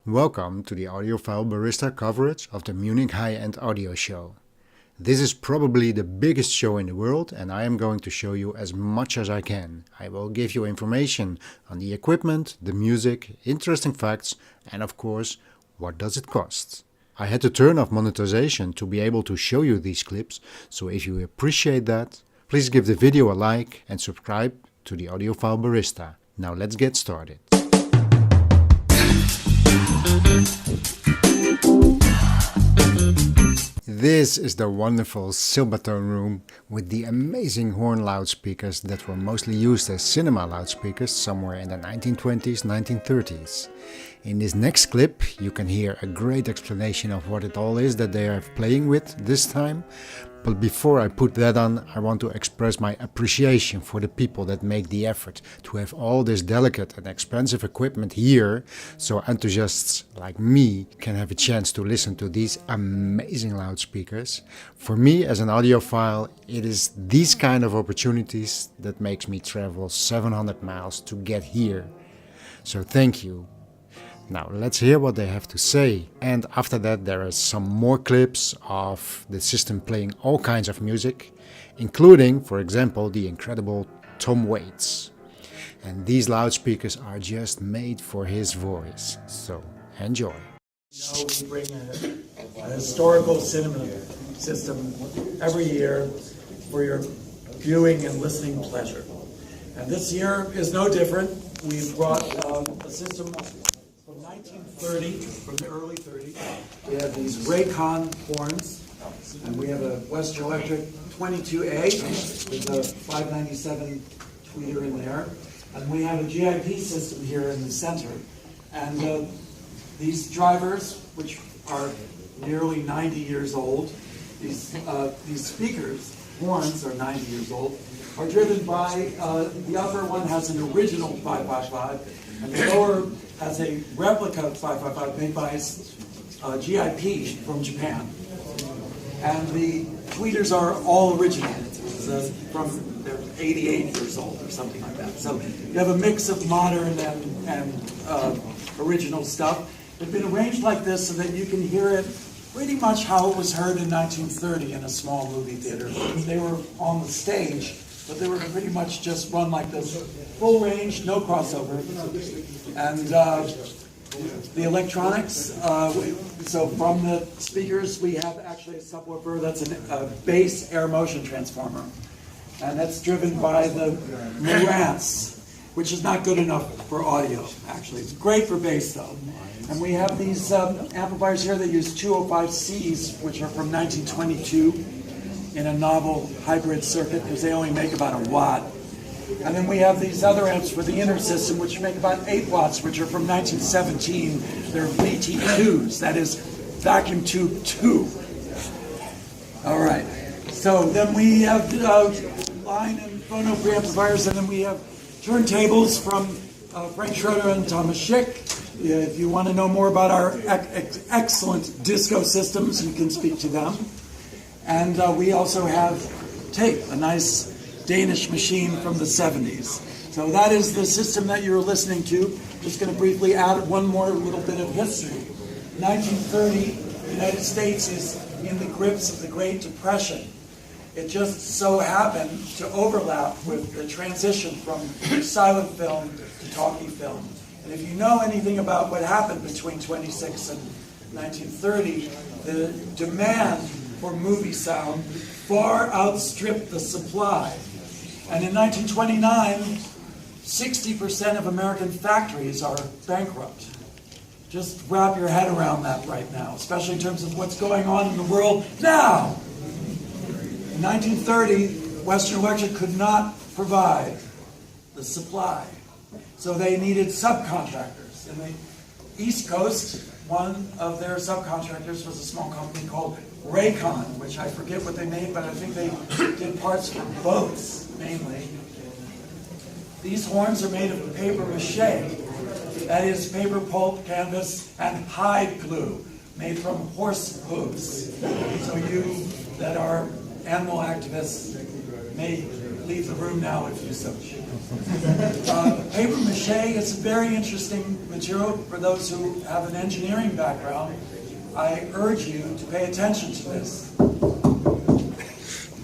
Welcome to the Audiophile Barista coverage of the Munich high-end audio show. This is probably the biggest show in the world and I am going to show you as much as I can. I will give you information on the equipment, the music, interesting facts and of course, what does it cost. I had to turn off monetization to be able to show you these clips, so if you appreciate that, please give the video a like and subscribe to the Audiophile Barista. Now let's get started. This is the wonderful Silbatone room with the amazing horn loudspeakers that were mostly used as cinema loudspeakers somewhere in the 1920s, 1930s. In this next clip you can hear a great explanation of what it all is that they are playing with this time. But before I put that on, I want to express my appreciation for the people that make the effort to have all this delicate and expensive equipment here, so enthusiasts like me can have a chance to listen to these amazing loudspeakers. For me as an audiophile, it is these kind of opportunities that makes me travel 700 miles to get here. So thank you. Now let's hear what they have to say, and after that there are some more clips of the system playing all kinds of music, including, for example, the incredible Tom Waits. And these loudspeakers are just made for his voice, so enjoy. Now we bring a historical cinema system every year for your viewing and listening pleasure. And this year is no different. We've brought a system from 1930, from the early 30s. We have these Raycon horns, and we have a Western Electric 22A with a 597 tweeter in there. And we have a GIP system here in the center. And these drivers, which are nearly 90 years old, these speakers, horns are 90 years old, are driven by, the upper one has an original 555, and the lower has a replica 555 made by GIP from Japan. And the tweeters are all original, they're 88 years old or something like that. So you have a mix of modern and original stuff. They've been arranged like this so that you can hear it pretty much how it was heard in 1930 in a small movie theater. They were on the stage, but they were pretty much just run like this. Full range, no crossover. And the electronics, so from the speakers we have actually a subwoofer that's a bass air motion transformer. And that's driven by the Marantz, which is not good enough for audio, actually. It's great for bass though. And we have these amplifiers here that use 205Cs, which are from 1922 in a novel hybrid circuit, because they only make about a watt. And then we have these other amps for the inner system, which make about 8 watts, which are from 1917. They're VT2s, that is vacuum tube 2. All right. So then we have line and phono preamplifiers, and then we have turntables from Frank Schroeder and Thomas Schick. If you want to know more about our excellent disco systems, you can speak to them. And we also have tape, a nice Danish machine from the 70s. So that is the system that you're listening to. Just going to briefly add one more little bit of history. 1930, the United States is in the grips of the Great Depression. It just so happened to overlap with the transition from silent film to talkie film. And if you know anything about what happened between 26 and 1930, the demand for movie sound far outstripped the supply. And in 1929, 60% of American factories are bankrupt. Just wrap your head around that right now, especially in terms of what's going on in the world now. In 1930, Western Electric could not provide the supply. So they needed subcontractors. In the East Coast, one of their subcontractors was a small company called Raycon, which I forget what they made, but I think they did parts for boats, mainly. These horns are made of paper mache. That is paper pulp, canvas, and hide glue, made from horse hooves. So you that are animal activists may leave the room now if you so choose. Paper mache is a very interesting material for those who have an engineering background. I urge you to pay attention to this.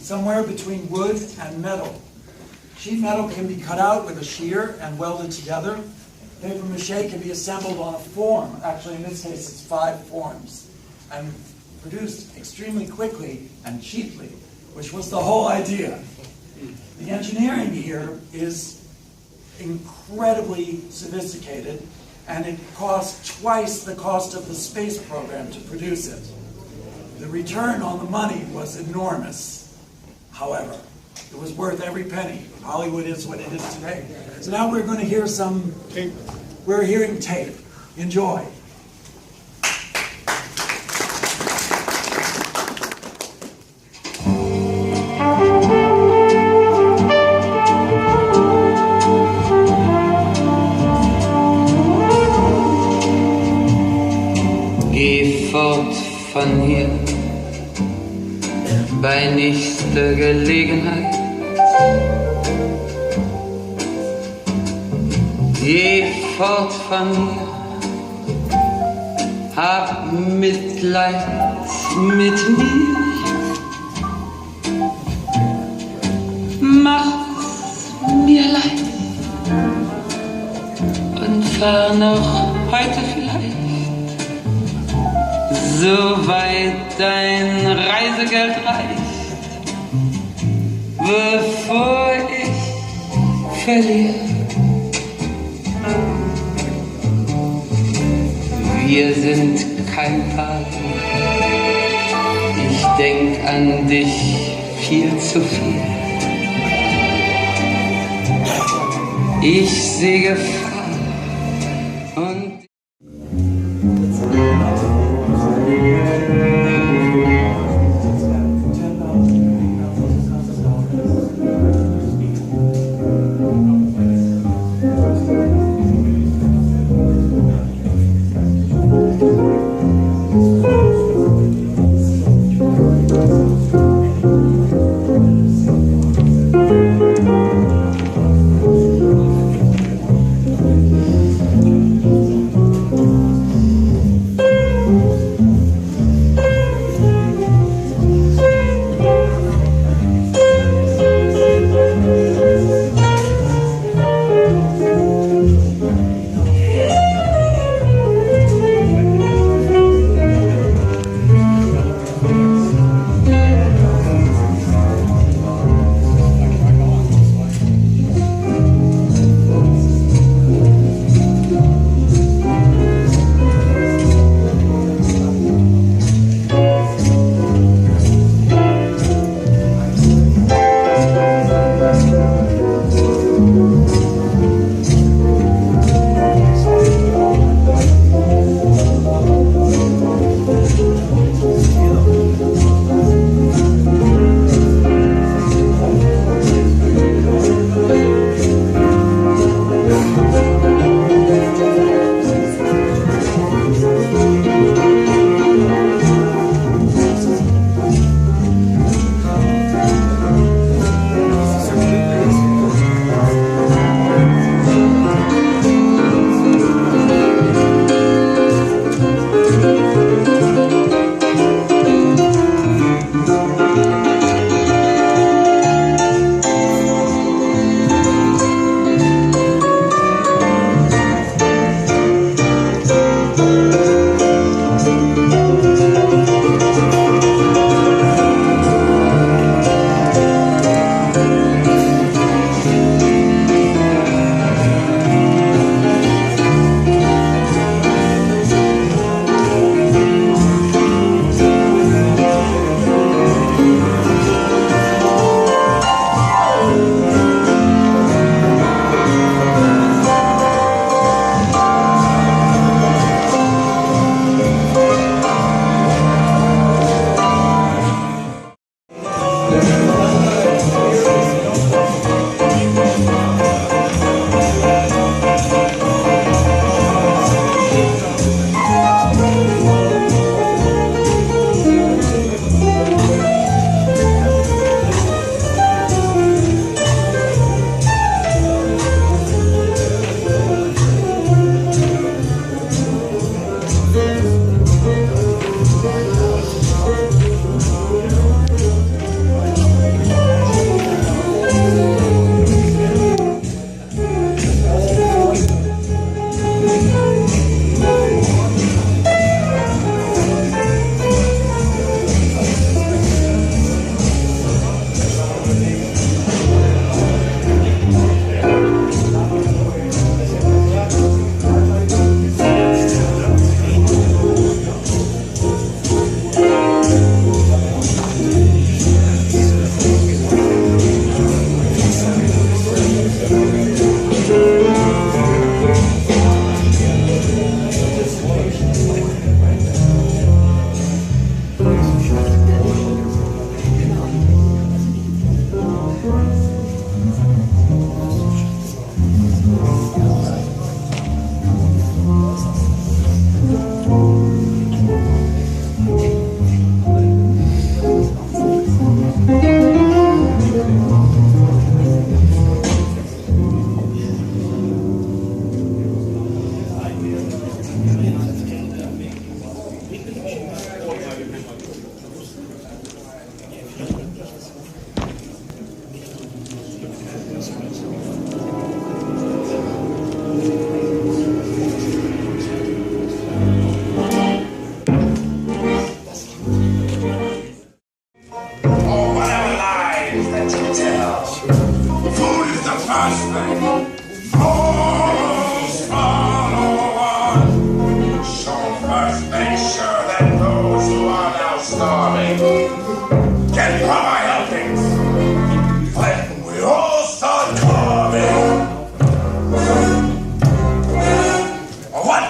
Somewhere between wood and metal. Sheet metal can be cut out with a shear and welded together. Paper mache can be assembled on a form. Actually, in this case, it's 5 forms. And produced extremely quickly and cheaply, which was the whole idea. The engineering here is incredibly sophisticated, and it cost twice the cost of the space program to produce it. The return on the money was enormous, however. It was worth every penny. Hollywood is what it is today. So now we're going to hear some tape. We're hearing tape. Enjoy. Geh fort von hier, bei nächster Gelegenheit. Geh fort von hier, hab Mitleid mit mir. Mach's mir leid und fahr noch heute vielleicht. Soweit dein Reisegeld reicht, bevor ich verliere. Wir sind kein Paar, ich denk an dich viel zu viel. Ich sehe Gefahr und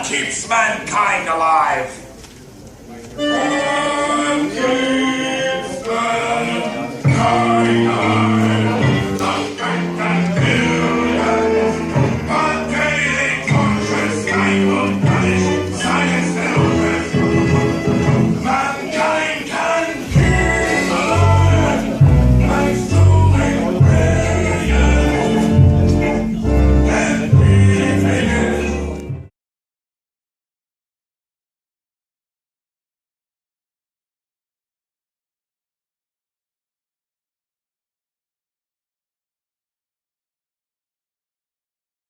Keeps mankind alive.